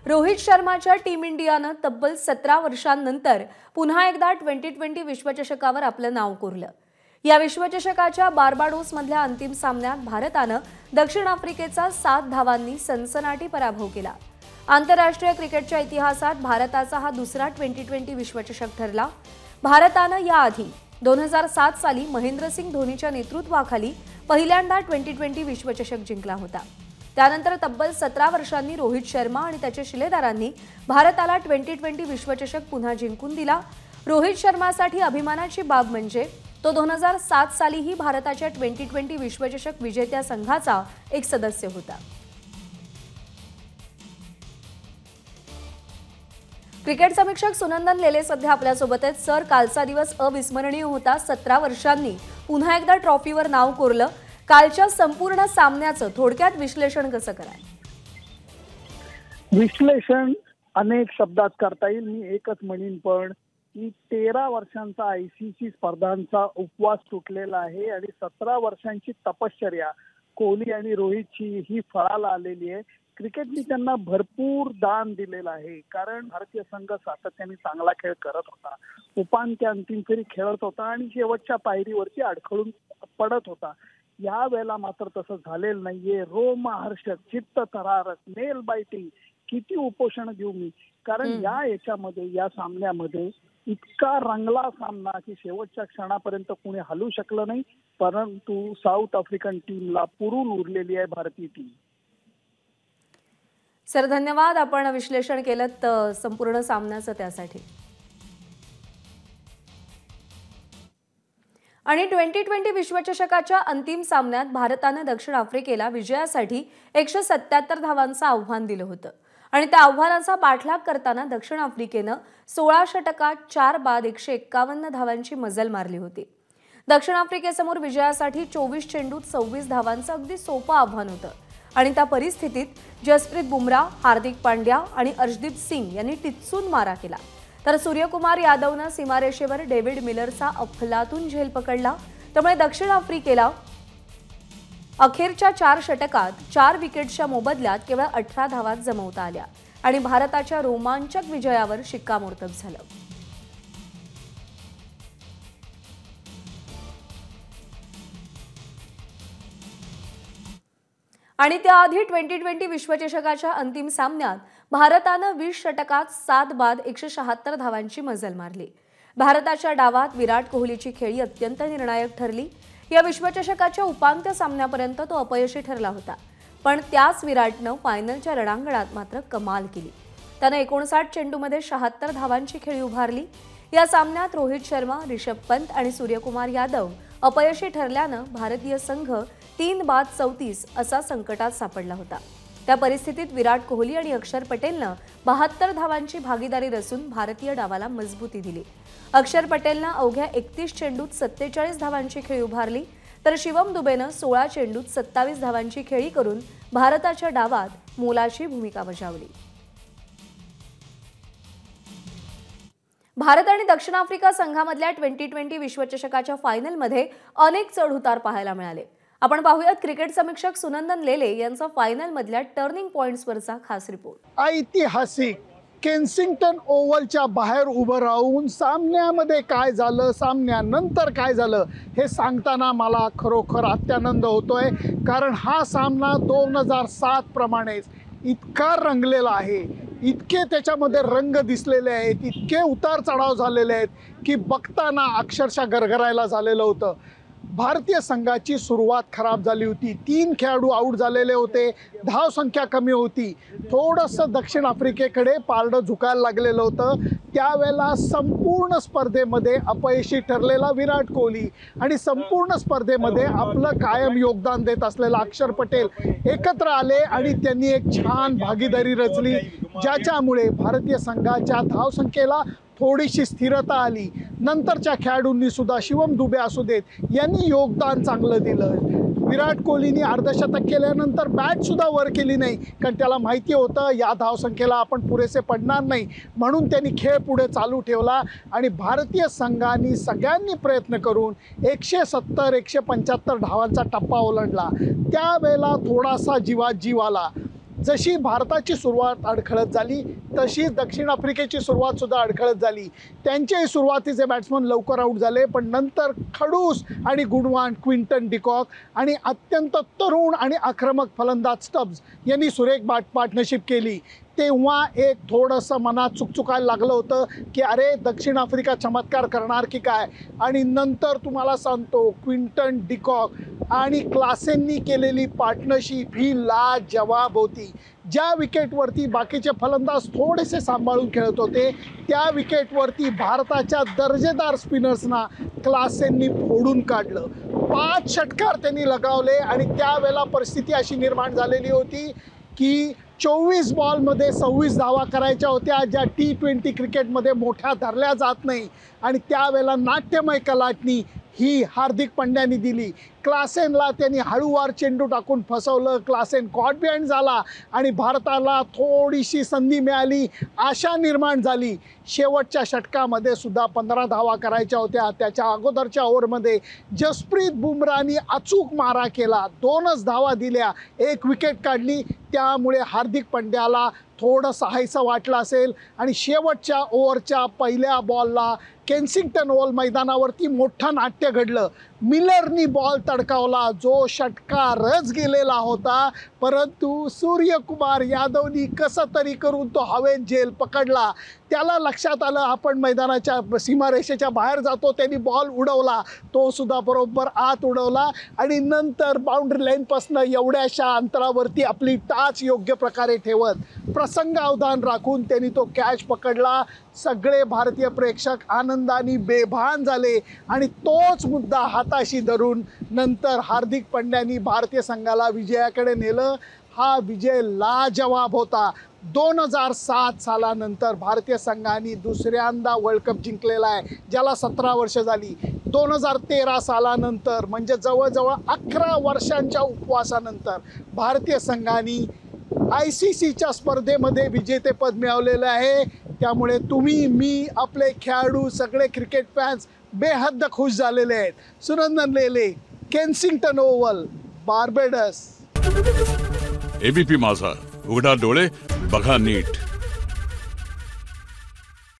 रोहित शर्माच्या टीम इंडियानं तब्बल 17 वर्षांनंतर पुन्हा एकदा T20 विश्वचषकावर आपलं नाव कोरलं। या विश्वचषकाच्या बार्बाडोसमधल्या अंतिम सामन्यात भारतानं दक्षिण आफ्रिकेचा 7 धावांनी सनसनाटी पराभव केला। आंतरराष्ट्रीय क्रिकेटच्या इतिहासात भारताचा हा दुसरा T20 विश्वचषक ठरला। भारतानं याआधी 2007 साली महेंद्रसिंग धोनीच्या नेतृत्वाखाली पहिल्यांदा T20 विश्वचषक जिंकला होता। त्यानंतर तब्बल 17 वर्षांनी रोहित शर्मा आणि त्याच्या शिलेदारांनी भारताला T20 विश्वचषक पुन्हा जिंकून दिला। रोहित शर्मासाठी अभिमानाची बाब म्हणजे तो 2007 सालीही भारताच्या T20 विश्वचषक विजेत्या संघाचा एक सदस्य होता। क्रिकेट समीक्षक सुनंदन लेले सध्या आपल्यासोबत आहेत। सर, कालचा दिवस अविस्मरणीय होता। 17 वर्षांनी पुन्हा एकदा ट्रॉफीवर नाव कोरलं। कालच्या संपूर्ण सामन्याचं थोडक्यात विश्लेषण कसं कराल? विश्लेषण अनेक शब्दात करता येईल। मी एकच म्हणीन पण की 13 वर्षांचा ICC स्पर्धांचा उपवास तुटलेला आहे आणि 17 वर्षांची तपश्चर्या कोहली आणि रोहितची ही फळाला आलेली आहे। क्रिकेटने त्यांना भरपूर दान दिलेलं आहे, कारण भारतीय संघ सातत्याने चांगला खेळ करत होता, उपांत्य अंतिम फेरी खेळत होता आणि शेवटच्या पायरीवरती अडखळून पडत होता। या वेळेला मात्र तसं झालेलं नाहीये। रोमहर्षक, चित्त थरारक, नेल बायटिंग, किती उपोषण घेऊ मी, कारण या सामन्यामध्ये इतका रंगला सामना की शेवटच्या क्षणापर्यंत कोणी हलू शकलं नाही, परंतु साऊथ आफ्रिकन टीमला पुरून उरलेली आहे भारतीय टीम। सर, धन्यवाद। आपण विश्लेषण केलं संपूर्ण सामन्याचं त्यासाठी। आणि T20 विश्वचषकाच्या अंतिम सामन्यात भारतानं दक्षिण आफ्रिकेला विजयासाठी 177 धावांचं आव्हान दिलं होतं आणि त्या आव्हानाचा पाठलाग करताना दक्षिण आफ्रिकेनं 16 षटकात 4 बाद 151 धावांची मजल मारली होती। दक्षिण आफ्रिकेसमोर विजयासाठी 24 चेंडूत 26 धावांचं अगदी सोपं आव्हान होतं आणि त्या परिस्थितीत जसप्रीत बुमराह, हार्दिक पांड्या आणि अर्शदीप सिंग यांनी टिच्चून मारा केला, तर सूर्यकुमार यादवनं सीमारेषेवर डेव्हिड मिलरचा अफलातून झेल पकडला। त्यामुळे दक्षिण आफ्रिकेला अखेरच्या 4 षटकात 4 विकेटच्या मोबदल्यात केवळ 18 धावा जमवता आल्या आणि भारताच्या रोमांचक विजयावर शिक्कामोर्तब झालं। आणि त्याआधी T20 विश्वचषकाच्या अंतिम सामन्यात भारतानं 20 षटकात 7 बाद 176 धावांची मजल मारली। भारताच्या डावात विराट कोहलीची खेळी अत्यंत निर्णायक ठरली। या विश्वचषकाच्या उपांत्य सामन्यापर्यंत तो अपयशी ठरला होता, पण त्याच विराटनं फायनलच्या रणांगणात मात्र कमाल केली। त्यानं 59 चेंडूमध्ये 76 धावांची खेळी उभारली। या सामन्यात रोहित शर्मा, ऋषभ पंत आणि सूर्यकुमार यादव अपयशी ठरल्यानं भारतीय संघ 3 बाद 34 असा संकटात सापडला होता। त्या परिस्थितीत विराट कोहली आणि अक्षर पटेलनं 72 धावांची भागीदारी रचून भारतीय डावाला मजबूती दिली। अक्षर पटेलनं अवघ्या 31 चेंडूत 47 धावांची खेळी उभारली, तर शिवम दुबेनं 16 चेंडूत 27 धावांची खेळी करून भारताच्या डावात मोलाची भूमिका बजावली। भारत आणि दक्षिण आफ्रिका संघामधल्या T20 विश्वचषकाच्या फायनलमध्ये अनेक चढउतार पाहायला मिळाले। आपण पाहूयात क्रिकेट समीक्षक सुनंदन लेले यांचा फायनल मधल्या टर्निंग पॉइंट्सवरचा खास रिपोर्ट। ऐतिहासिक केन्सिंग्टन ओव्हलच्या बाहेर उभं राहून सामन्यामध्ये काय झालं, सामन्यानंतर काय झालं हे सांगताना मला खरोखर अत्यानंद होतोय, कारण हा सामना 2007 प्रमाणेच इतका रंगलेला आहे, इतके त्याच्यामध्ये रंग दिसलेले आहेत, इतके उतार चढाव झालेले आहेत की बघताना अक्षरशः गरगरायला झालेलं होतं। भारतीय संघाची सुरुवात खराब झाली होती, 3 खेळाडू आऊट झालेले होते, धाव संख्या कमी होती, थोडंसं दक्षिण आफ्रिकेकडे पारडं झुकायला लागलेलं होतं। त्यावेळेला संपूर्ण स्पर्धेमध्ये अपयशी ठरलेला विराट कोहली आणि संपूर्ण स्पर्धेमध्ये आपलं कायम योगदान देत असलेला अक्षर पटेल एकत्र आले आणि त्यांनी एक छान भागीदारी रचली, ज्याच्यामुळे भारतीय संघाच्या धावसंख्येला थोडीशी स्थिरता आली। नंतरच्या खेळाडूंनी सुद्धा, शिवम दुबे असू देत, यांनी योगदान चांगलं दिलं। विराट कोहलीने अर्धशतक केल्यानंतर बॅट सुद्धा वर केली नाही, कारण त्याला माहिती होतं या धावसंख्येला आपण पुरेसे पडणार नाही, म्हणून त्यांनी खेळ पुढे चालू ठेवला आणि भारतीय संघाने सगळ्यांनी प्रयत्न करून 170-175 धावांचा टप्पा ओलांडला। त्यावेळेला थोडासा जीवात जीव आला। जशी भारताची सुरुवात अडखळत झाली तशी दक्षिण आफ्रिकेची सुरुवात सुद्धा अडखळत झाली. त्यांचेही सुरुवातीचे बॅट्समन लवकर आऊट झाले, पण नंतर खडूस आणि गुणवान क्विंटन डिकॉक आणि अत्यंत तरुण आणि आक्रमक फलंदाज स्टब्स यांनी सुरेख पार्टनरशिप केली. तेव्हा एक थोडंसं मनात चुकचुकायला लागलं होतं की अरे दक्षिण आफ्रिका चमत्कार करणार की काय. आणि नंतर तुम्हाला सांगतो क्विंटन डिकॉक आणि क्लासेननी केलेली पार्टनरशिप ही लाजवाब होती. ज्या विकेटवरती बाकीचे फलंदाज थोडेसे सांभाळून खेळत होते त्या विकेटवरती भारताच्या दर्जेदार स्पिनर्सना क्लासेननी फोडून काढलं. 5 षटकार त्यांनी लगावले आणि त्यावेळेला परिस्थिती अशी निर्माण झालेली होती की 24 बॉलमध्ये 26 धावा करायच्या होत्या, ज्या T20 क्रिकेटमध्ये मोठ्या धरल्या जात नाही. आणि त्यावेळेला नाट्यमय कलाटणी ही हार्दिक पंड्यानी दिली. क्लासेनला त्यांनी हळूवार चेंडू टाकून फसवलं. क्लासेन कॉट बिहाइंड झाला आणि भारताला थोडीशी संधी मिळाली, आशा निर्माण झाली. शेवटच्या षटकामध्ये सुद्धा 15 धावा करायच्या होत्या. त्याच्या अगोदरच्या ओव्हरमध्ये जसप्रीत बुमराहनी अचूक मारा केला, 2च धावा दिल्या, 1 विकेट काढली. त्यामुळे हार्दिक पंड्याला थोडंसं हायसं वाटलं असेल आणि शेवटच्या ओव्हरच्या पहिल्या बॉलला केन्सिंग्टन ओव्हल मैदानावरती मोठं नाट्य घडलं. मिलरनी बॉल तडकावला जो षटकारच गेलेला होता, परंतु सूर्यकुमार यादवनी कसं तरी करून तो हवेत झेल पकडला. त्याला लक्षात आलं आपण मैदानाच्या सीमारेषेच्या बाहेर जातो, त्यांनी बॉल उडवला, तो सुद्धा बरोबर आत उडवला आणि नंतर बाउंड्री लाईनपासून एवढ्याशा अंतरावरती आपली टाच योग्य प्रकारे ठेवत प्रसंगावधान राखून त्यांनी तो कॅच पकडला. सगळे भारतीय प्रेक्षक आनंदाने बेभान झाले आणि तोच मुद्दा हाताशी धरून नंतर हार्दिक पंड्यानी भारतीय संघाला विजयाकडे नेलं. हा विजय लाजवाब होता. 2007 सालानंतर भारतीय संघाने दुसऱ्यांदा वर्ल्ड कप जिंकलेला आहे, ज्याला 17 वर्ष झाली. 2013 सालानंतर म्हणजे जवळजवळ 11 वर्षांच्या उपवासानंतर भारतीय संघाने ICCच्या स्पर्धेमध्ये विजेतेपद मिळवलेलं आहे. त्यामुळे तुम्ही, मी, आपले खेळाडू, सगळे क्रिकेट फॅन्स बेहद्द खुश झालेले आहेत. सुनंदन लेले, केन्सिंग्टन ओव्हल, बार्बेडस. ABP माझा, उघडा डोळे बघा नीट.